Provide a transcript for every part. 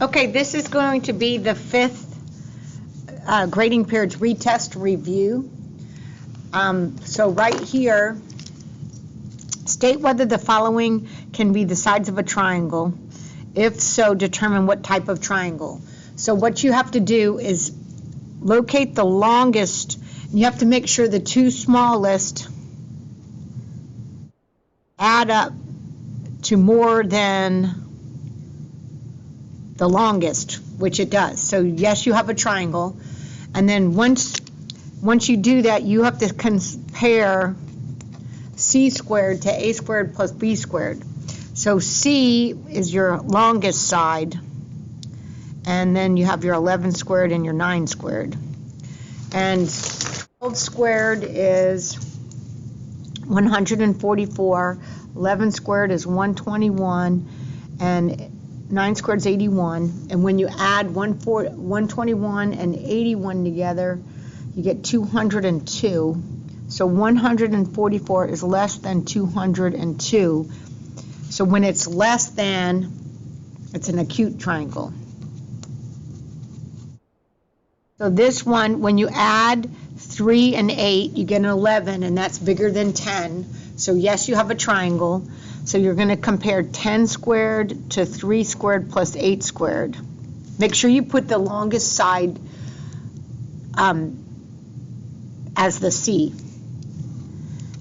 Okay, this is going to be the fifth grading period's retest review. So right here, state whether the following can be the sides of a triangle. If so, determine what type of triangle. So what you have to do is locate the longest. You have to make sure the two smallest add up to more than the longest, which it does. So yes, you have a triangle, and then once you do that, you have to compare c squared to a squared plus b squared. So c is your longest side, and then you have your 11 squared and your 9 squared. And 12 squared is 144, 11 squared is 121, and 9 squared is 81, and when you add 121 and 81 together, you get 202. So 144 is less than 202. So when it's less than, it's an acute triangle. So this one, when you add 3 and 8, you get an 11, and that's bigger than 10. So yes, you have a triangle. So you're going to compare 10 squared to 3 squared plus 8 squared. Make sure you put the longest side as the C.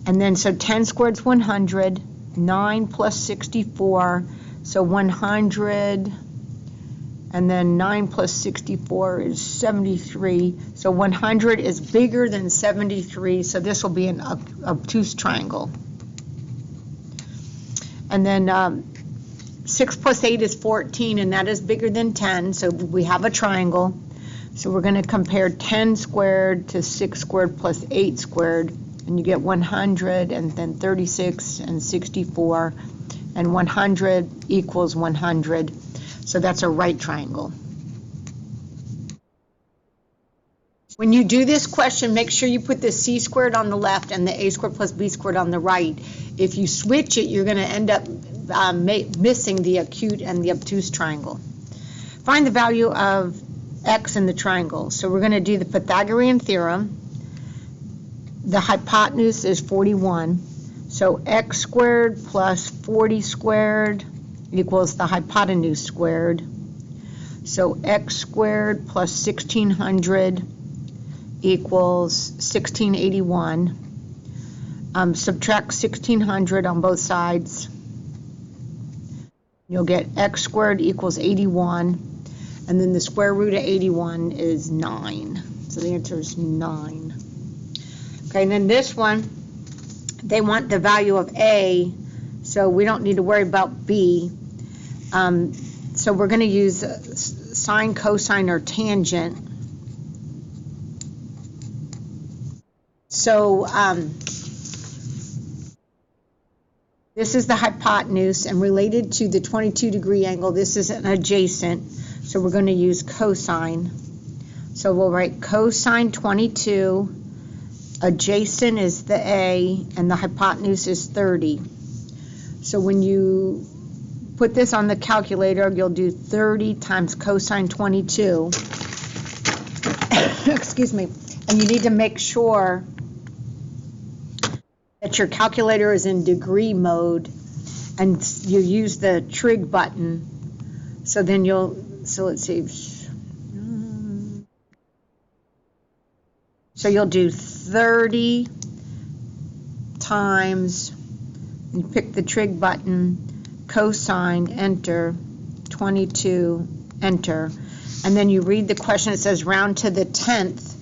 And then so 10 squared is 100, 9 plus 64, so 100, and then 9 plus 64 is 73. So 100 is bigger than 73, so this will be an obtuse triangle. And then 6 plus 8 is 14, and that is bigger than 10, so we have a triangle. So we're going to compare 10 squared to 6 squared plus 8 squared, and you get 100, and then 36 and 64, and 100 equals 100. So that's a right triangle. When you do this question, make sure you put the c squared on the left and the a squared plus b squared on the right. If you switch it, you're going to end up missing the acute and the obtuse triangle. Find the value of x in the triangle. So we're going to do the Pythagorean theorem. The hypotenuse is 41. So x squared plus 40 squared equals the hypotenuse squared. So x squared plus 1600 equals 1681. Subtract 1600 on both sides. You'll get x squared equals 81, and then the square root of 81 is 9. So the answer is 9. Okay, and then this one, they want the value of a, so we don't need to worry about b. So we're going to use sine, cosine, or tangent. So this is the hypotenuse, and related to the 22-degree angle, this is an adjacent, so we're going to use cosine. So we'll write cosine 22, adjacent is the A, and the hypotenuse is 30. So when you put this on the calculator, you'll do 30 times cosine 22. Excuse me. And you need to make sure that your calculator is in degree mode, and you use the trig button. So then so let's see. So you'll do 30 times, you pick the trig button, cosine, enter, 22, enter. And then you read the question, it says round to the 10th,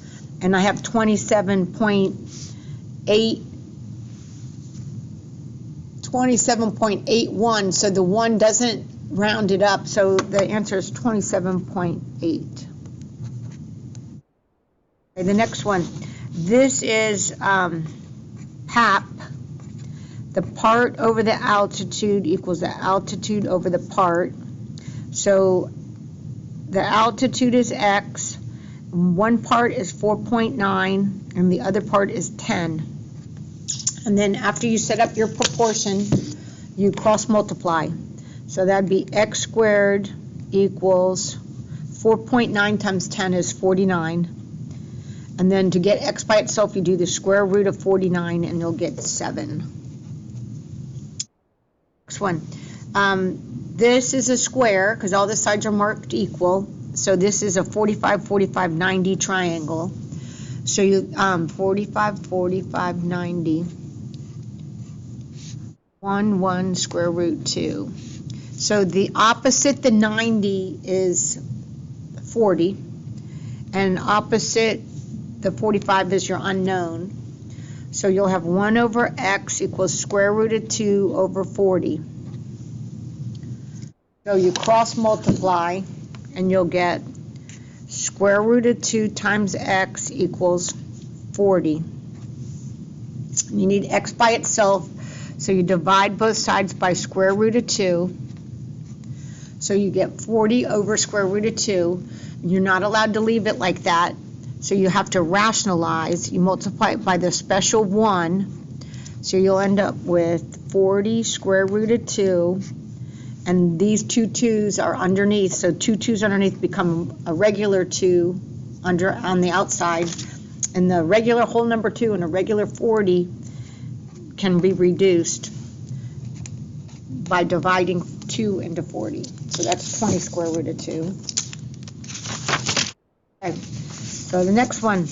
and I have 27.81, so the 1 doesn't round it up, so the answer is 27.8. Okay, the next one, this is PAP. The part over the altitude equals the altitude over the part. So the altitude is x, one part is 4.9, and the other part is 10. And then after you set up your proportion, you cross multiply. So that'd be x squared equals 4.9 times 10 is 49. And then to get x by itself, you do the square root of 49 and you'll get 7. Next one. This is a square because all the sides are marked equal. So this is a 45, 45, 90 triangle. So you 45, 45, 90, 1, 1, square root 2. So the opposite the 90 is 40, and opposite the 45 is your unknown. So you'll have 1 over x equals square root of 2 over 40. So you cross multiply and you'll get square root of 2 times x equals 40. You need x by itself, so you divide both sides by square root of 2. So you get 40 over square root of 2. You're not allowed to leave it like that, so you have to rationalize. You multiply it by the special 1, so you'll end up with 40 square root of 2. And these two 2's are underneath, so two 2's underneath become a regular 2 on the outside, and the regular whole number 2 and a regular 40 can be reduced by dividing 2 into 40. So that's 20 square root of 2. Okay, so the next one,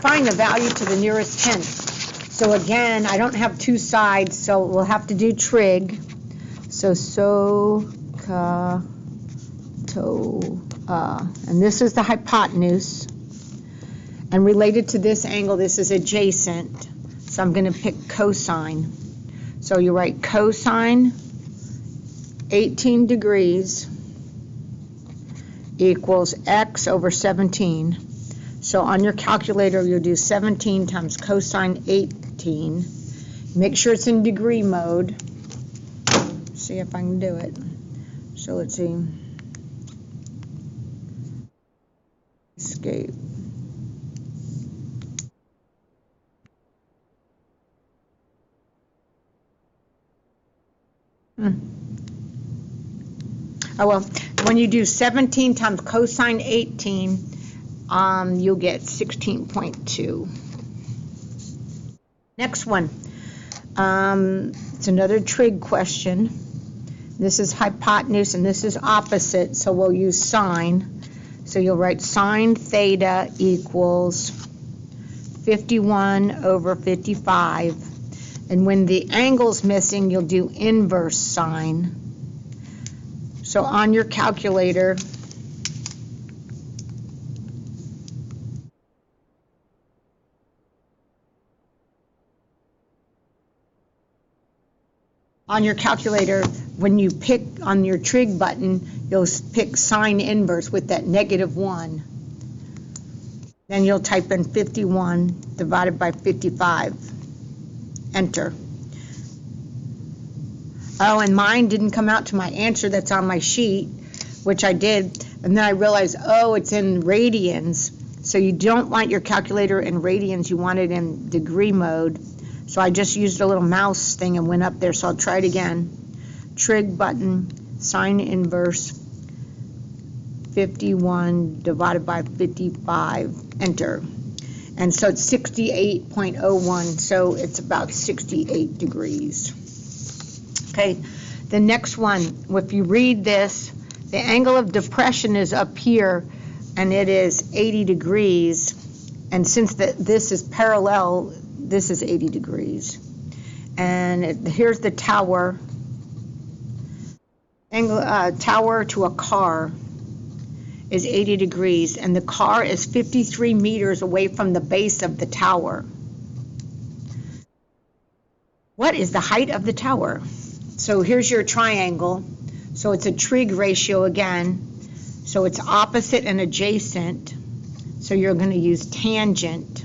find the value to the nearest tenth. So again, I don't have two sides, so we'll have to do trig. So, and this is the hypotenuse. And related to this angle, this is adjacent. So I'm going to pick cosine. So you write cosine 18 degrees equals x over 17. So on your calculator, you'll do 17 times cosine 18. Make sure it's in degree mode. See if I can do it. So let's see. Escape. Oh well, when you do 17 times cosine 18, you'll get 16.2. Next one, it's another trig question. This is hypotenuse and this is opposite, so we'll use sine. So you'll write sine theta equals 51 over 55. And when the angle's missing, you'll do inverse sine. So on your calculator, when you pick on your trig button, you'll pick sine inverse with that -1. Then you'll type in 51 divided by 55. Enter. Oh, and mine didn't come out to my answer that's on my sheet, which I did, and then I realized, oh, it's in radians. So you don't want your calculator in radians, you want it in degree mode. So I just used a little mouse thing and went up there, so I'll try it again. Trig button, sine inverse, 51 divided by 55, enter. And so it's 68.01, so it's about 68 degrees. Okay, the next one, if you read this, the angle of depression is up here, and it is 80 degrees. And since this is parallel, this is 80 degrees. And here's the tower. Tower to a car is 80 degrees, and the car is 53 meters away from the base of the tower. What is the height of the tower? So here's your triangle. So it's a trig ratio again. So it's opposite and adjacent. So you're going to use tangent.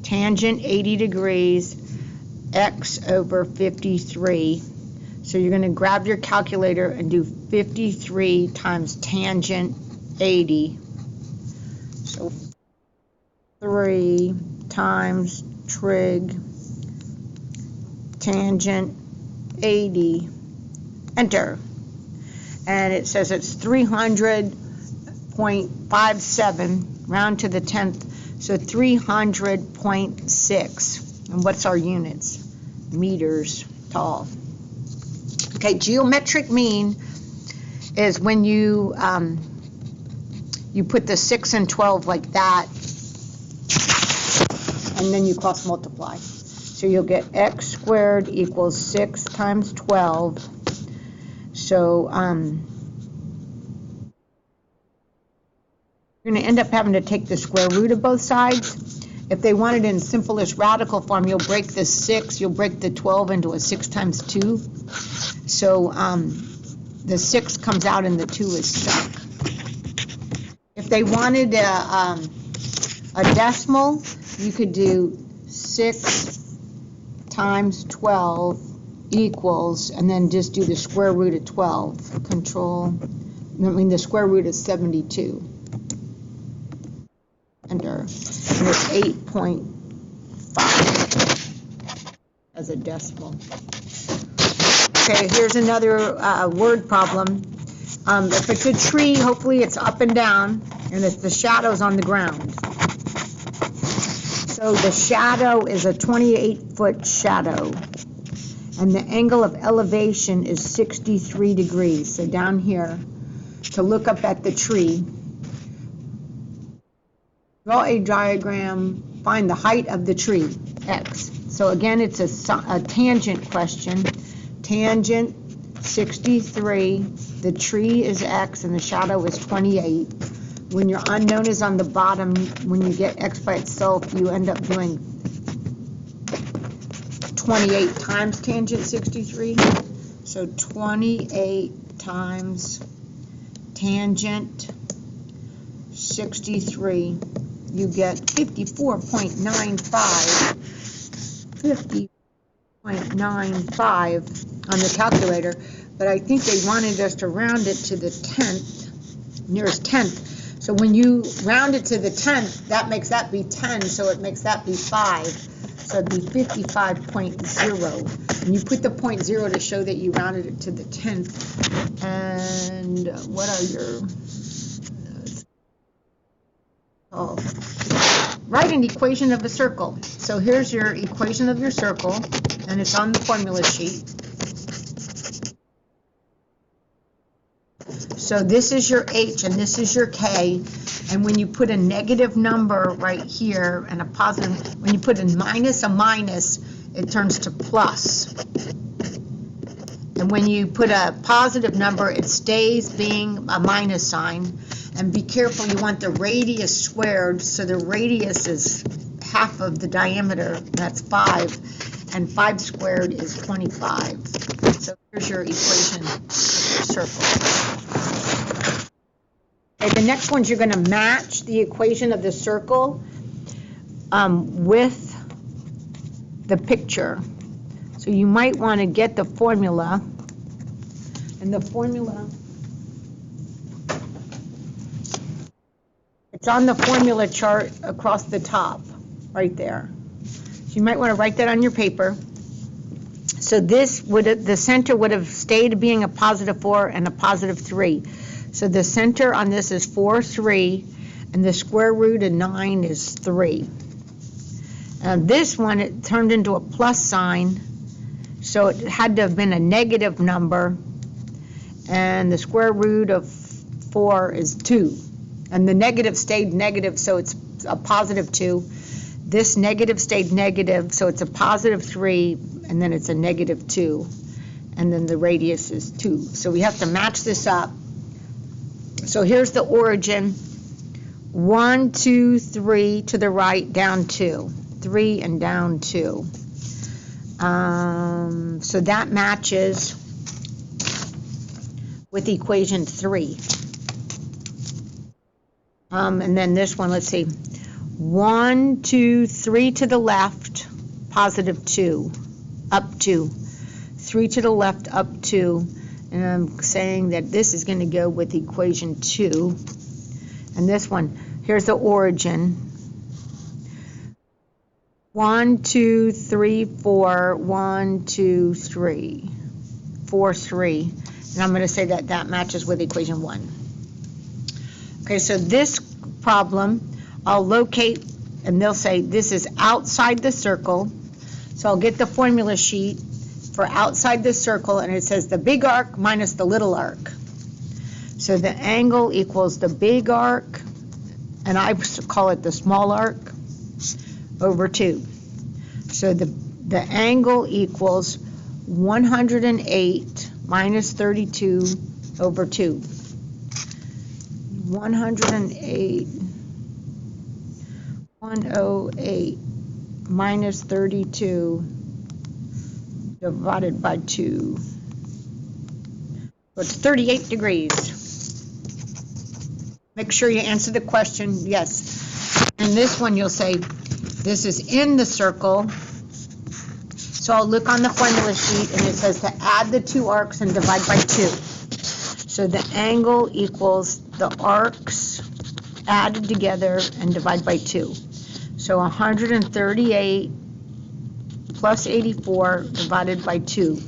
Tangent 80 degrees, x over 53. So you're going to grab your calculator and do 53 times tangent 80. So 3 times trig tangent 80 enter. And it says it's 300.57, round to the 10th, so 300.6. And what's our units? Meters tall. Okay, geometric mean is when you put the 6 and 12 like that, and then you cross multiply. So you'll get x squared equals 6 times 12. So you're going to end up having to take the square root of both sides. If they want it in simplest radical form, you'll break the 6, you'll break the 12 into a 6 times 2. So the 6 comes out and the 2 is stuck. If they wanted a decimal, you could do 6 times 12 equals, and then just do the square root of 12. The square root is 72. Enter. And it's 8.5 as a decimal. Okay, here's another word problem. If it's a tree, hopefully it's up and down, and it's the shadows on the ground. So the shadow is a 28-foot shadow, and the angle of elevation is 63 degrees. So down here, to look up at the tree, draw a diagram, find the height of the tree, x. So again, it's a tangent question. Tangent 63, the tree is x and the shadow is 28. When your unknown is on the bottom, when you get x by itself, you end up doing 28 times tangent 63. So 28 times tangent 63, you get 54.95. 50.95 on the calculator, but I think they wanted us to round it to the 10th, nearest 10th. So when you round it to the 10th, that makes that be 10, so it makes that be 5. So it'd be 55.0. And you put the 0.0 to show that you rounded it to the 10th. And what are your... write an equation of a circle. So here's your equation of your circle, and it's on the formula sheet. So this is your H and this is your K, and when you put a negative number right here and a positive, when you put a minus, it turns to plus. And when you put a positive number, it stays being a minus sign. And be careful, you want the radius squared, so the radius is half of the diameter, that's 5, and 5 squared is 25. So here's your equation of your circle. Okay, the next one's you're going to match the equation of the circle with the picture. So you might want to get the formula, and the formula, it's on the formula chart across the top, right there. So you might want to write that on your paper. So this the center would have stayed being a positive 4 and a positive 3. So the center on this is 4, 3, and the square root of 9 is 3. This one, it turned into a plus sign, so it had to have been a negative number, and the square root of 4 is 2. And the negative stayed negative, so it's a positive 2. This negative stayed negative, so it's a positive 3, and then it's a negative 2. And then the radius is 2. So we have to match this up. So here's the origin. 1, 2, 3 to the right, down 2. 3 and down 2. So that matches with equation 3. And then this one, let's see, 1, 2, 3 to the left, positive 2, up 2, 3 to the left, up 2, and I'm saying that this is going to go with equation 2. And this one, here's the origin, 1, 2, 3, 4, 1, 2, 3, 4, 3. And I'm going to say that that matches with equation 1. Okay, so this problem, I'll locate, and they'll say this is outside the circle. So I'll get the formula sheet for outside the circle, and it says the big arc minus the little arc. So the angle equals the big arc, and I call it the small arc, over 2. So the angle equals 108 minus 32 over 2. 108 minus 32 divided by 2. So it's 38 degrees. Make sure you answer the question, yes. And this one you'll say, this is in the circle. So I'll look on the formula sheet and it says to add the 2 arcs and divide by 2. So the angle equals the arcs added together and divide by 2. So 138 plus 84 divided by 2.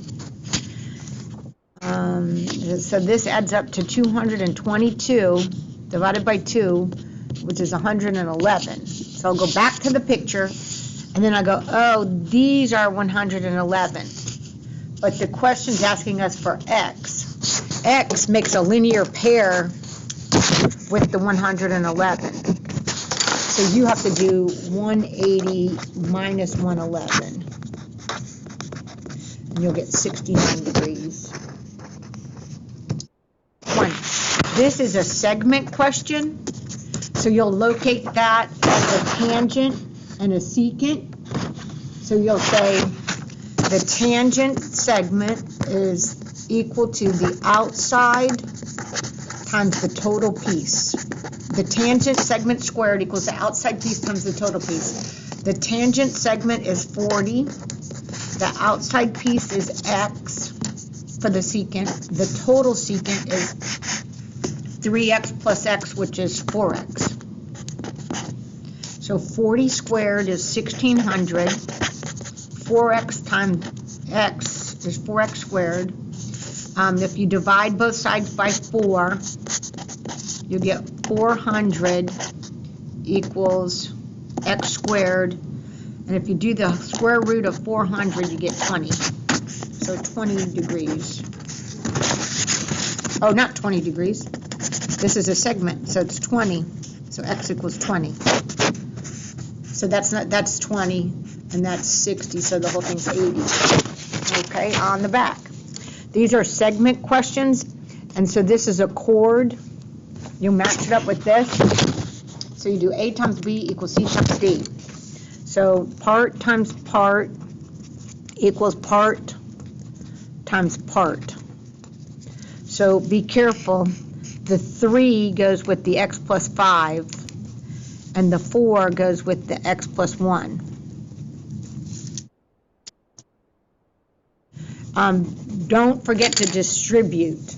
So this adds up to 222 divided by 2, which is 111. So I'll go back to the picture, and then I go, oh, these are 111. But the question's asking us for x. X makes a linear pair with the 111. So you have to do 180 minus 111. And you'll get 69 degrees. 1. This is a segment question. So you'll locate that as a tangent and a secant. So you'll say the tangent segment is equal to the outside times the total piece. The tangent segment squared equals the outside piece times the total piece. The tangent segment is 40. The outside piece is x for the secant. The total secant is 3x plus x, which is 4x. So 40 squared is 1600. 4x times x is 4x squared. If you divide both sides by 4, you get 400 equals x squared. And if you do the square root of 400, you get 20. So 20 degrees. Oh, not 20 degrees. This is a segment, so it's 20. So x equals 20. So that's 20, and that's 60, so the whole thing's 80. Okay, on the back. These are segment questions, and so this is a chord. You match it up with this. So you do A times B equals C times D. So part times part equals part times part. So be careful. The 3 goes with the x plus 5, and the 4 goes with the x plus 1. Don't forget to distribute.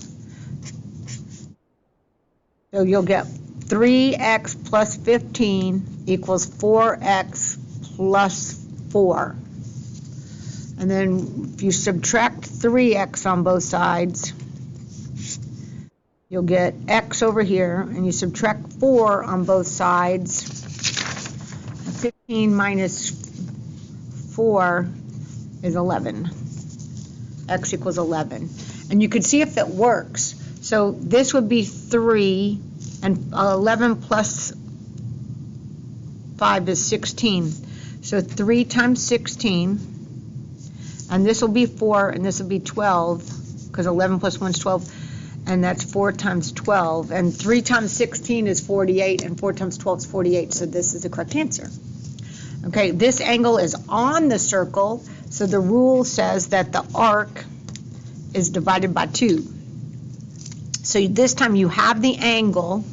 So you'll get 3x plus 15 equals 4x plus 4. And then if you subtract 3x on both sides, you'll get x over here, and you subtract 4 on both sides. 15 minus 4 is 11. X equals 11. And you can see if it works. So this would be 3, and 11 plus 5 is 16. So 3 times 16, and this will be 4, and this will be 12, because 11 plus 1 is 12. And that's 4 times 12, and 3 times 16 is 48, and 4 times 12 is 48, so this is the correct answer. Okay, this angle is on the circle, so the rule says that the arc is divided by 2. So this time you have the angle.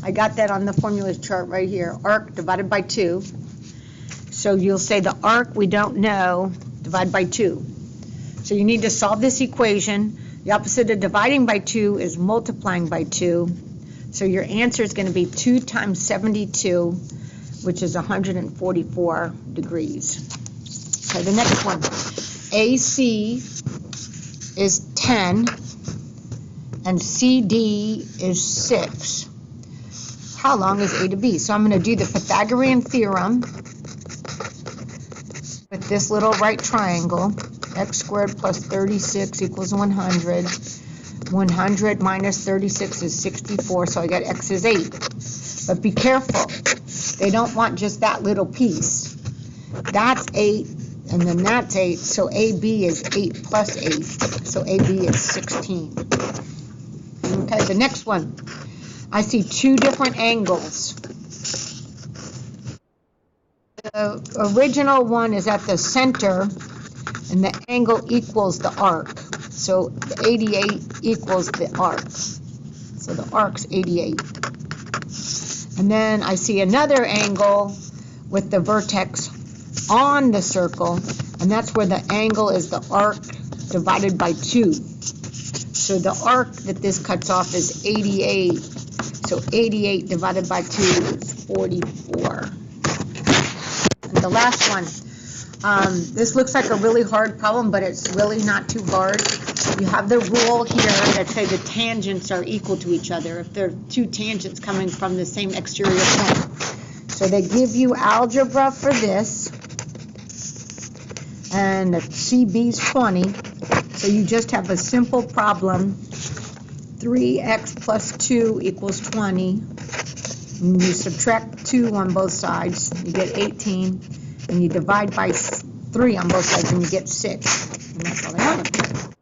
I got that on the formula chart right here, arc divided by 2. So you'll say the arc we don't know, divide by 2. So you need to solve this equation. The opposite of dividing by 2 is multiplying by 2. So your answer is going to be 2 times 72, which is 144 degrees. Okay, the next one. AC is 10. and CD is 6. How long is A to B? So I'm going to do the Pythagorean theorem with this little right triangle. X squared plus 36 equals 100. 100 minus 36 is 64, so I got X is 8. But be careful. They don't want just that little piece. That's 8, and then that's 8, so AB is 8 plus 8. So AB is 16. Okay, the next one. I see two different angles. The original one is at the center, and the angle equals the arc. So the 88 equals the arc. So the arc's 88. And then I see another angle with the vertex on the circle, and that's where the angle is the arc divided by 2. So the arc that this cuts off is 88. So 88 divided by 2 is 44. And the last one. This looks like a really hard problem, but it's really not too hard. You have the rule here that say the tangents are equal to each other if they're two tangents coming from the same exterior point. So they give you algebra for this, and the CB is 20. So you just have a simple problem. 3x plus 2 equals 20. And you subtract 2 on both sides, you get 18. And you divide by 3 on both sides, and you get 6. And that's all I have.